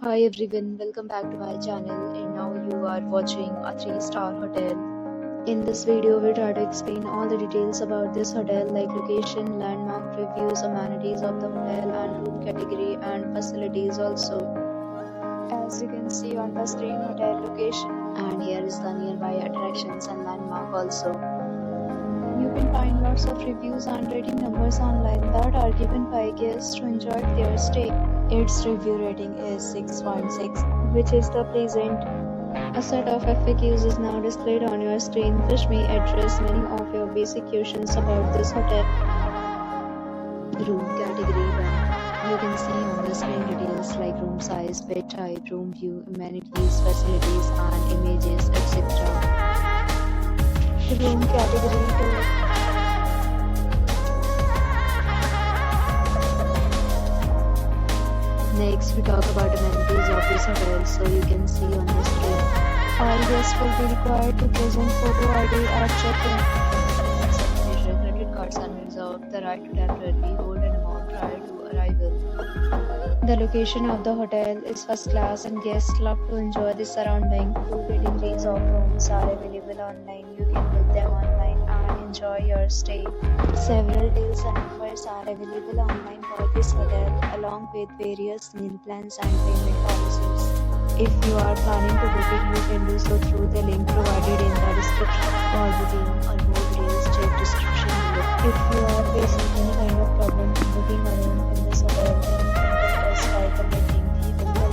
Hi everyone, welcome back to my channel, and now you are watching a 3-star hotel. In this video, we try to explain all the details about this hotel like location, landmark, reviews, amenities of the hotel and room category and facilities also. As you can see on the screen, hotel location, and here is the nearby attractions and landmark also. You can find lots of reviews and rating numbers online that are given by guests to enjoy their stay. Its review rating is 6.6, which is the pleasant. A set of FAQs is now displayed on your screen, which may address many of your basic questions about this hotel. Room category 1. You can see on the screen details like room size, bed type, room view, amenities, facilities, and images, etc. Room category 2. Next, we talk about amenities of this hotel, so you can see on the screen. All guests will be required to present photo ID at check-in. Signature credit cards are reserved the right to temporarily hold an amount prior to arrival. The location of the hotel is first class and guests love to enjoy the surrounding. Full categories of rooms are available online. You can book them online and enjoy your stay. Several deals and offers are available online for this hotel, along with various meal plans and payment policies. If you are planning to book it, you can do so through the link provided in the description. For booking or more details, check description below. If you are facing any kind of problem booking a room in this hotel, then you can contact us by commenting the below.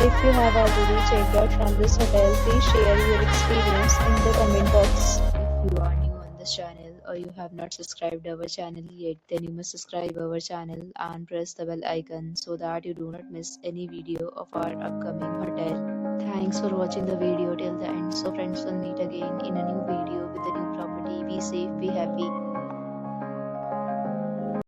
If you have already checked out from this hotel, please share your experience in the comment box. If you are new on this channel or you have not subscribed our channel yet, then you must subscribe our channel and press the bell icon so that you do not miss any video of our upcoming hotel. Thanks for watching the video till the end. So friends, will meet again in a new video with a new property. Be safe, be happy.